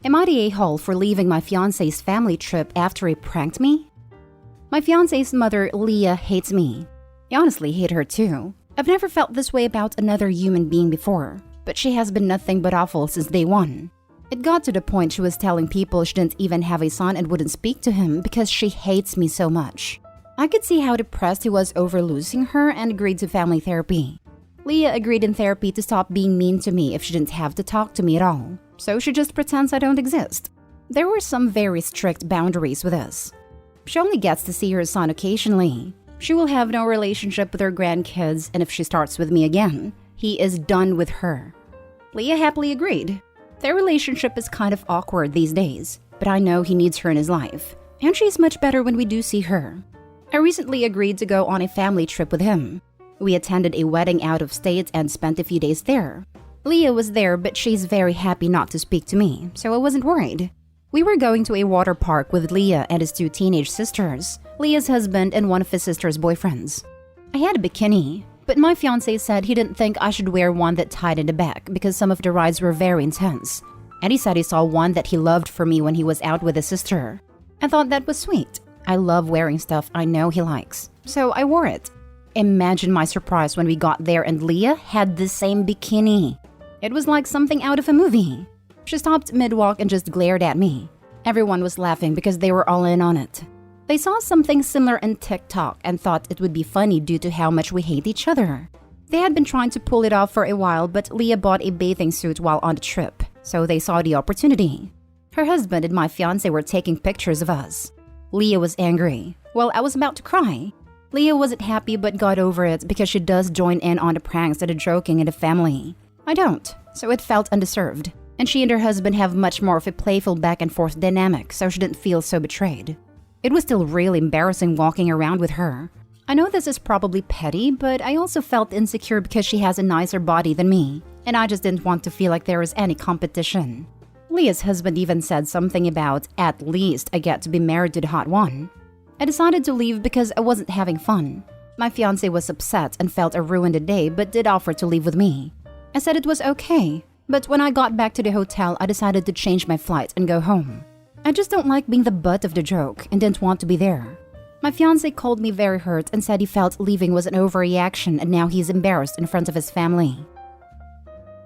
Am I the a-hole for leaving my fiancé's family trip after he pranked me? My fiancé's mother, Leah, hates me. I honestly hate her too. I've never felt this way about another human being before, but she has been nothing but awful since day one. It got to the point she was telling people she didn't even have a son and wouldn't speak to him because she hates me so much. I could see how depressed he was over losing her and agreed to family therapy. Leah agreed in therapy to stop being mean to me if she didn't have to talk to me at all, so she just pretends I don't exist. There were some very strict boundaries with this. She only gets to see her son occasionally. She will have no relationship with her grandkids, and if she starts with me again, he is done with her. Leah happily agreed. Their relationship is kind of awkward these days, but I know he needs her in his life, and she's much better when we do see her. I recently agreed to go on a family trip with him. We attended a wedding out of state and spent a few days there. Leah was there, but she's very happy not to speak to me, so I wasn't worried. We were going to a water park with Leah and his two teenage sisters, Leah's husband and one of his sister's boyfriends. I had a bikini, but my fiancé said he didn't think I should wear one that tied in the back because some of the rides were very intense. And he said he saw one that he loved for me when he was out with his sister. I thought that was sweet. I love wearing stuff I know he likes, so I wore it. Imagine my surprise when we got there and Leah had the same bikini. It was like something out of a movie. She stopped mid-walk and just glared at me. Everyone was laughing because they were all in on it. They saw something similar in TikTok and thought it would be funny due to how much we hate each other. They had been trying to pull it off for a while, but Leah bought a bathing suit while on the trip, so they saw the opportunity. Her husband and my fiancé were taking pictures of us. Leah was angry. Well, I was about to cry. Leah wasn't happy but got over it because she does join in on the pranks and the joking in the family. I don't, so it felt undeserved. And she and her husband have much more of a playful back and forth dynamic, so she didn't feel so betrayed. It was still really embarrassing walking around with her. I know this is probably petty, but I also felt insecure because she has a nicer body than me, and I just didn't want to feel like there was any competition. Leah's husband even said something about, at least I get to be married to the hot one. I decided to leave because I wasn't having fun. My fiancé was upset and felt I ruined the day but did offer to leave with me. I said it was okay, but when I got back to the hotel, I decided to change my flight and go home. I just don't like being the butt of the joke and didn't want to be there. My fiancé called me very hurt and said he felt leaving was an overreaction and now he's embarrassed in front of his family.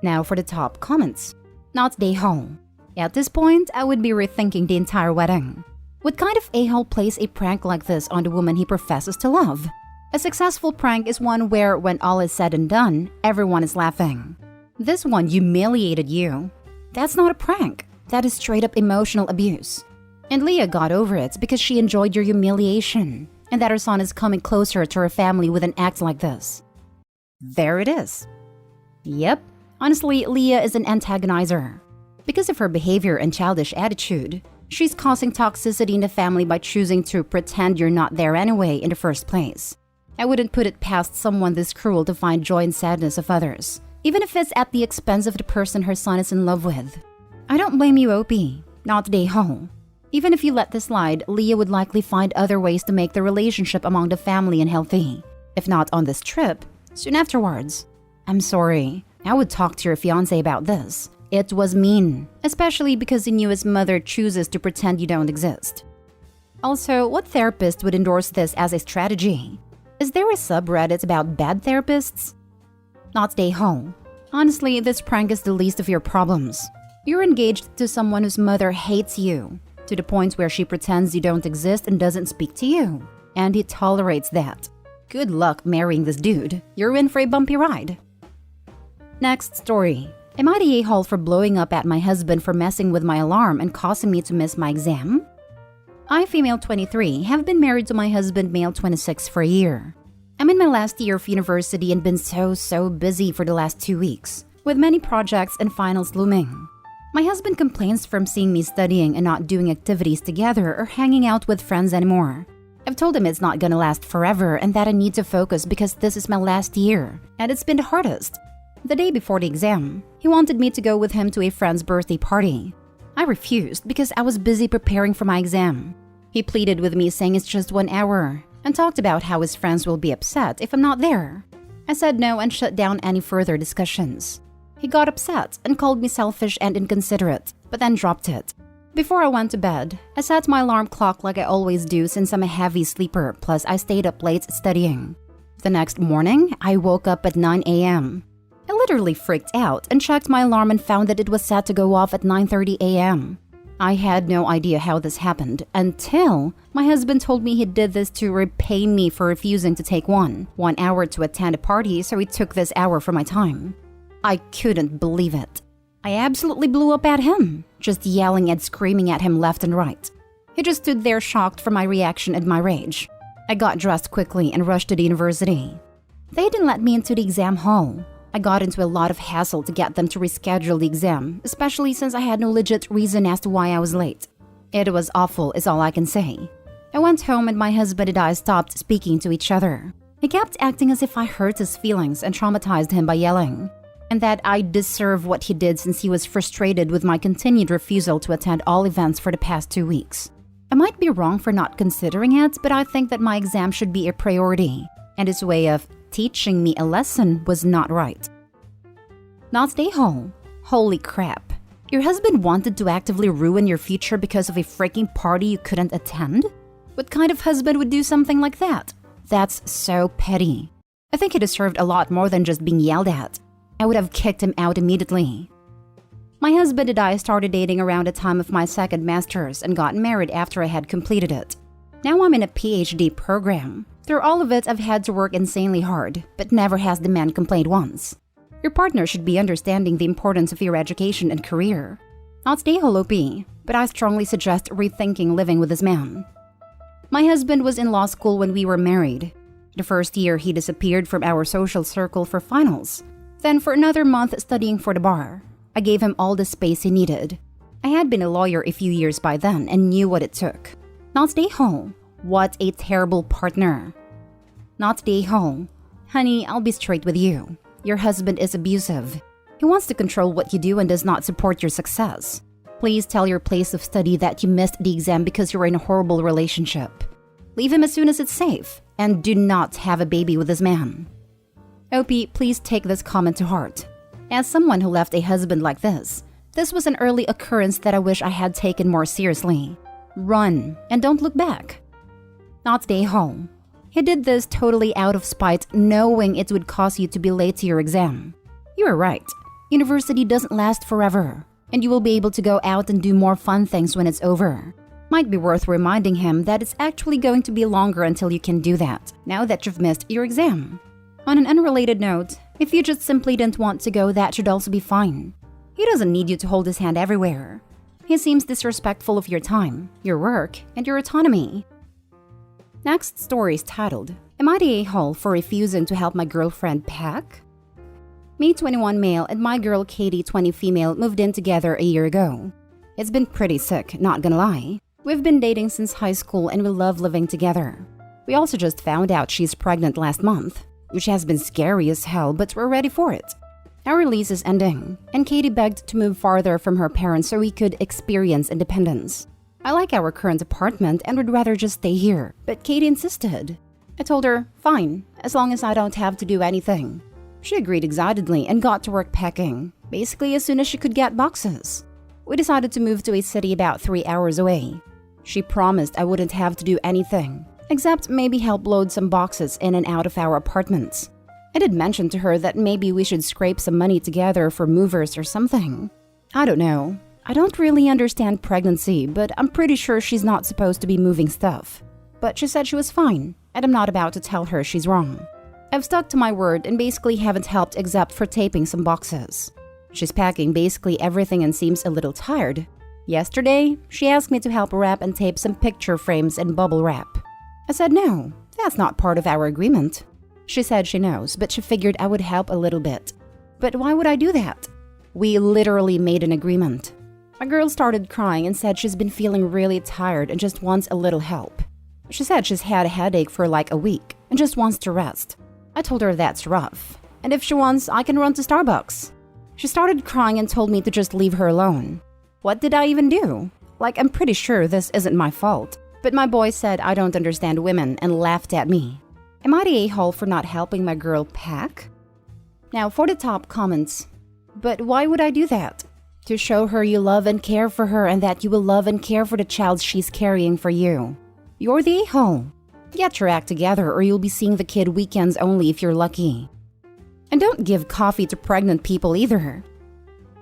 Now for the top comments. Not the a-hole. At this point, I would be rethinking the entire wedding. What kind of a-hole plays a prank like this on the woman he professes to love? A successful prank is one where, when all is said and done, everyone is laughing. This one humiliated you. That's not a prank. That is straight up emotional abuse. And Leah got over it because she enjoyed your humiliation, and that her son is coming closer to her family with an act like this. There it is. Yep, honestly, Leah is an antagonizer. Because of her behavior and childish attitude, she's causing toxicity in the family by choosing to pretend you're not there anyway in the first place. I wouldn't put it past someone this cruel to find joy and sadness of others, even if it's at the expense of the person her son is in love with. I don't blame you, Opie. Not the a-hole. Even if you let this slide, Leah would likely find other ways to make the relationship among the family unhealthy. If not on this trip, soon afterwards. I'm sorry. I would talk to your fiancé about this. It was mean, especially because he knew his mother chooses to pretend you don't exist. Also, what therapist would endorse this as a strategy? Is there a subreddit about bad therapists? Not the a-hole. Honestly, this prank is the least of your problems. You're engaged to someone whose mother hates you, to the point where she pretends you don't exist and doesn't speak to you. And he tolerates that. Good luck marrying this dude. You're in for a bumpy ride. Next story. Am I the a-hole for blowing up at my husband for messing with my alarm and causing me to miss my exam? I, female 23, have been married to my husband, male 26, for a year. I'm in my last year of university and been so busy for the last 2 weeks, with many projects and finals looming. My husband complains from seeing me studying and not doing activities together or hanging out with friends anymore. I've told him it's not gonna last forever and that I need to focus because this is my last year, and it's been the hardest. The day before the exam, he wanted me to go with him to a friend's birthday party. I refused because I was busy preparing for my exam. He pleaded with me saying it's just 1 hour and talked about how his friends will be upset if I'm not there. I said no and shut down any further discussions. He got upset and called me selfish and inconsiderate, but then dropped it. Before I went to bed, I set my alarm clock like I always do since I'm a heavy sleeper, plus I stayed up late studying. The next morning, I woke up at 9 a.m. I literally freaked out and checked my alarm and found that it was set to go off at 9:30 a.m. I had no idea how this happened until my husband told me he did this to repay me for refusing to take one hour to attend a party, so he took this hour from my time. I couldn't believe it. I absolutely blew up at him, just yelling and screaming at him left and right. He just stood there shocked for my reaction and my rage. I got dressed quickly and rushed to the university. They didn't let me into the exam hall. I got into a lot of hassle to get them to reschedule the exam, especially since I had no legit reason as to why I was late. It was awful is all I can say. I went home and my husband and I stopped speaking to each other. He kept acting as if I hurt his feelings and traumatized him by yelling, and that I deserve what he did since he was frustrated with my continued refusal to attend all events for the past 2 weeks. I might be wrong for not considering it, but I think that my exam should be a priority, and his way of teaching me a lesson was not right. Not stay home. Holy crap. Your husband wanted to actively ruin your future because of a freaking party you couldn't attend? What kind of husband would do something like that? That's so petty. I think he deserved a lot more than just being yelled at. I would have kicked him out immediately. My husband and I started dating around the time of my second master's and got married after I had completed it. Now I'm in a PhD program. Through all of it, I've had to work insanely hard, but never has the man complained once. Your partner should be understanding the importance of your education and career. Not stay holopy, but I strongly suggest rethinking living with this man. My husband was in law school when we were married. The first year, he disappeared from our social circle for finals. Then for another month studying for the bar. I gave him all the space he needed. I had been a lawyer a few years by then and knew what it took. Not stay home. What a terrible partner. Not stay home. Honey, I'll be straight with you. Your husband is abusive. He wants to control what you do and does not support your success. Please tell your place of study that you missed the exam because you're in a horrible relationship. Leave him as soon as it's safe, and do not have a baby with this man. OP, please take this comment to heart. As someone who left a husband like this was an early occurrence that I wish I had taken more seriously. Run, and don't look back. Not stay home. He did this totally out of spite, knowing it would cause you to be late to your exam. You are right. University doesn't last forever, and you will be able to go out and do more fun things when it's over. Might be worth reminding him that it's actually going to be longer until you can do that, now that you've missed your exam. On an unrelated note, if you just simply didn't want to go, that should also be fine. He doesn't need you to hold his hand everywhere. He seems disrespectful of your time, your work, and your autonomy. Next story is titled, Am I the a-hole for refusing to help my girlfriend pack? Me, 21 male, and my girl Katie, 20 female, moved in together a year ago. It's been pretty sick, not gonna lie. We've been dating since high school and we love living together. We also just found out she's pregnant last month, which has been scary as hell, but we're ready for it. Our lease is ending, and Katie begged to move farther from her parents so we could experience independence. I like our current apartment and would rather just stay here, but Katie insisted. I told her, fine, as long as I don't have to do anything. She agreed excitedly and got to work packing, basically as soon as she could get boxes. We decided to move to a city about 3 hours away. She promised I wouldn't have to do anything, except maybe help load some boxes in and out of our apartments. I did mention to her that maybe we should scrape some money together for movers or something. I don't know. I don't really understand pregnancy, but I'm pretty sure she's not supposed to be moving stuff. But she said she was fine, and I'm not about to tell her she's wrong. I've stuck to my word and basically haven't helped except for taping some boxes. She's packing basically everything and seems a little tired. Yesterday, she asked me to help wrap and tape some picture frames and bubble wrap. I said no, that's not part of our agreement. She said she knows, but she figured I would help a little bit. But why would I do that? We literally made an agreement. My girl started crying and said she's been feeling really tired and just wants a little help. She said she's had a headache for like a week and just wants to rest. I told her that's rough, and if she wants, I can run to Starbucks. She started crying and told me to just leave her alone. What did I even do? Like, I'm pretty sure this isn't my fault. But my boy said I don't understand women and laughed at me. Am I the a-hole for not helping my girl pack? Now for the top comments. But why would I do that? To show her you love and care for her and that you will love and care for the child she's carrying for you. You're the a-hole. Get your act together or you'll be seeing the kid weekends only if you're lucky. And don't give coffee to pregnant people either.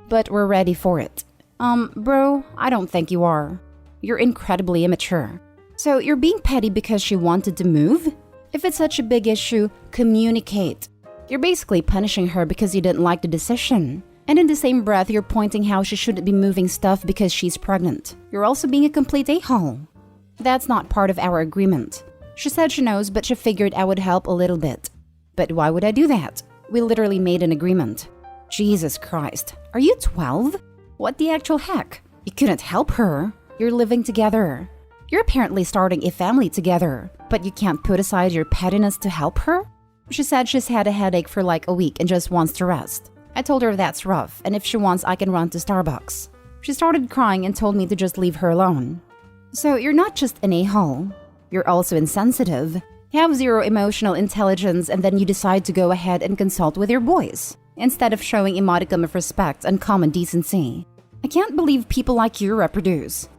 But we're ready for it. Bro, I don't think you are. You're incredibly immature. So you're being petty because she wanted to move? If it's such a big issue, communicate. You're basically punishing her because you didn't like the decision. And in the same breath, you're pointing how she shouldn't be moving stuff because she's pregnant. You're also being a complete a-hole. That's not part of our agreement. She said she knows, but she figured I would help a little bit. But why would I do that? We literally made an agreement. Jesus Christ. Are you 12? What the actual heck? You couldn't help her. You're living together. You're apparently starting a family together, but you can't put aside your pettiness to help her? She said she's had a headache for like a week and just wants to rest. I told her that's rough, and if she wants, I can run to Starbucks. She started crying and told me to just leave her alone. So you're not just an a-hole. You're also insensitive. You have zero emotional intelligence, and then you decide to go ahead and consult with your boys, instead of showing a modicum of respect and common decency. I can't believe people like you reproduce.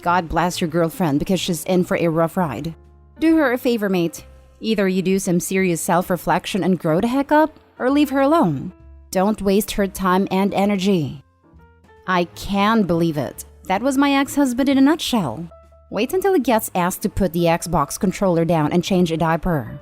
God bless your girlfriend because she's in for a rough ride. Do her a favor, mate. Either you do some serious self-reflection and grow the heck up, or leave her alone. Don't waste her time and energy. I can believe it. That was my ex-husband in a nutshell. Wait until he gets asked to put the Xbox controller down and change a diaper.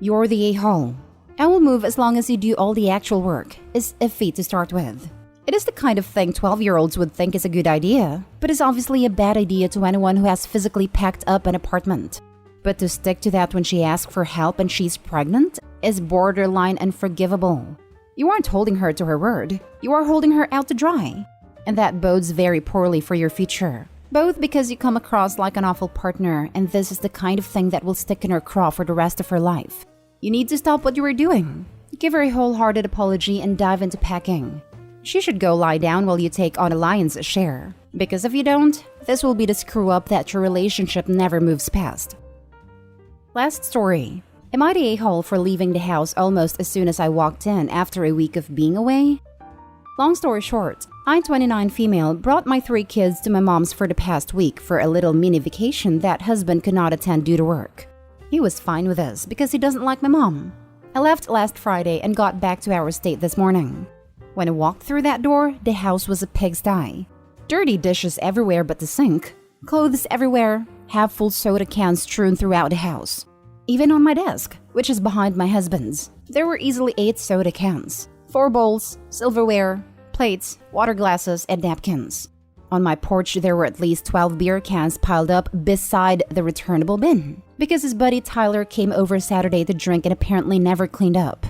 You're the a-hole. I will move as long as you do all the actual work, is iffy to start with. It is the kind of thing 12-year-olds would think is a good idea, but is obviously a bad idea to anyone who has physically packed up an apartment. But to stick to that when she asks for help and she's pregnant is borderline unforgivable. You aren't holding her to her word. You are holding her out to dry. And that bodes very poorly for your future. Both because you come across like an awful partner, and this is the kind of thing that will stick in her craw for the rest of her life. You need to stop what you are doing. Give her a wholehearted apology and dive into packing. She should go lie down while you take on a lion's share. Because if you don't, this will be the screw-up that your relationship never moves past. Last story. Am I the a-hole for leaving the house almost as soon as I walked in after a week of being away? Long story short, I, 29 female, brought my 3 kids to my mom's for the past week for a little mini vacation that husband could not attend due to work. He was fine with us because he doesn't like my mom. I left last Friday and got back to our state this morning. When I walked through that door, the house was a pigsty. Dirty dishes everywhere but the sink, clothes everywhere, half-full soda cans strewn throughout the house. Even on my desk, which is behind my husband's, there were easily 8 soda cans, 4 bowls, silverware, plates, water glasses, and napkins. On my porch, there were at least 12 beer cans piled up beside the returnable bin, because his buddy Tyler came over Saturday to drink and apparently never cleaned up.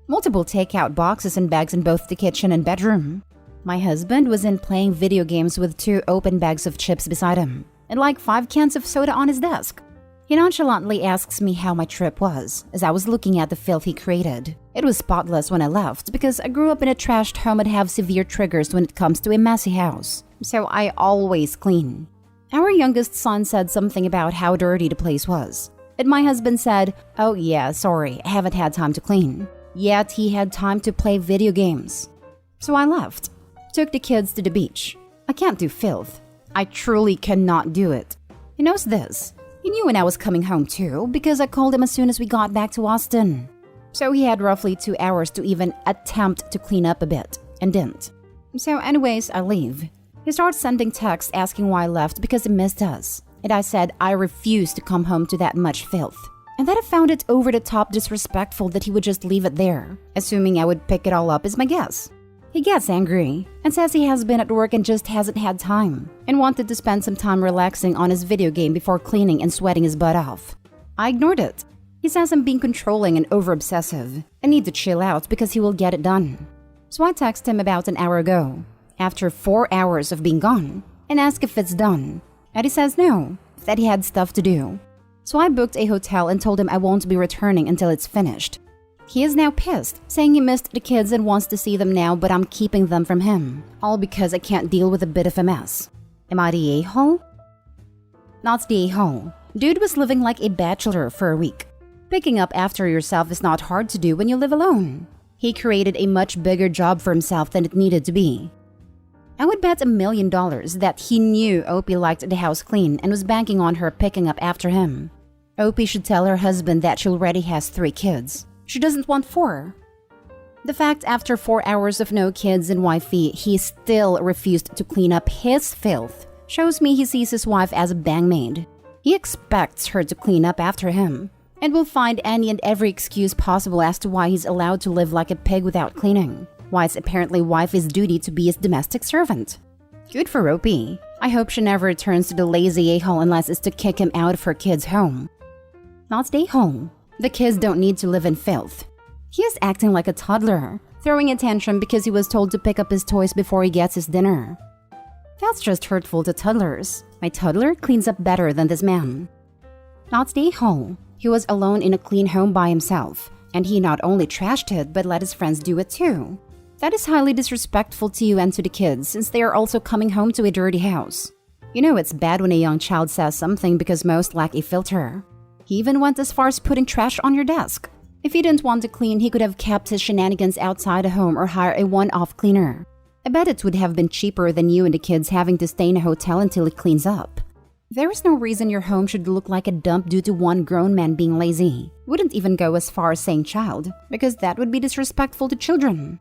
Multiple takeout boxes and bags in both the kitchen and bedroom. My husband was in playing video games with 2 open bags of chips beside him, and like 5 cans of soda on his desk. He nonchalantly asks me how my trip was, as I was looking at the filth he created. It was spotless when I left, because I grew up in a trashed home and have severe triggers when it comes to a messy house, so I always clean. Our youngest son said something about how dirty the place was, and my husband said, "Oh yeah, sorry, I haven't had time to clean." Yet he had time to play video games. So I left. Took the kids to the beach. I can't do filth. I truly cannot do it. He knows this. He knew when I was coming home too, because I called him as soon as we got back to Austin. So he had roughly 2 hours to even attempt to clean up a bit, and didn't. So anyways, I leave. He starts sending texts asking why I left because he missed us. And I said I refused to come home to that much filth. And that I found it over the top disrespectful that he would just leave it there, assuming I would pick it all up is my guess. He gets angry and says he has been at work and just hasn't had time, and wanted to spend some time relaxing on his video game before cleaning and sweating his butt off. I ignored it. He says I'm being controlling and over-obsessive. I need to chill out because he will get it done. So I text him about an hour ago, after 4 hours of being gone, and ask if it's done. And he says no, that he had stuff to do. So I booked a hotel and told him I won't be returning until it's finished. He is now pissed, saying he missed the kids and wants to see them now, but I'm keeping them from him. All because I can't deal with a bit of a mess. Am I the a-hole? Not the a-hole. Dude was living like a bachelor for a week. Picking up after yourself is not hard to do when you live alone. He created a much bigger job for himself than it needed to be. I would bet $1 million that he knew Opie liked the house clean and was banking on her picking up after him. Opie should tell her husband that she already has 3 kids. She doesn't want 4. The fact after 4 hours of no kids and wifey, he still refused to clean up his filth shows me he sees his wife as a bangmaid. He expects her to clean up after him and will find any and every excuse possible as to why he's allowed to live like a pig without cleaning. Why it's apparently wifey's duty to be his domestic servant. Good for Opie. I hope she never returns to the lazy a-hole unless it's to kick him out of her kids' home. Not stay home. The kids don't need to live in filth. He is acting like a toddler, throwing a tantrum because he was told to pick up his toys before he gets his dinner. That's just hurtful to toddlers. My toddler cleans up better than this man. Not stay home. He was alone in a clean home by himself, and he not only trashed it but let his friends do it too. That is highly disrespectful to you and to the kids since they are also coming home to a dirty house. You know it's bad when a young child says something because most lack a filter. He even went as far as putting trash on your desk. If he didn't want to clean, he could have kept his shenanigans outside the home or hire a one-off cleaner. I bet it would have been cheaper than you and the kids having to stay in a hotel until it cleans up. There is no reason your home should look like a dump due to one grown man being lazy. Wouldn't even go as far as saying child, because that would be disrespectful to children.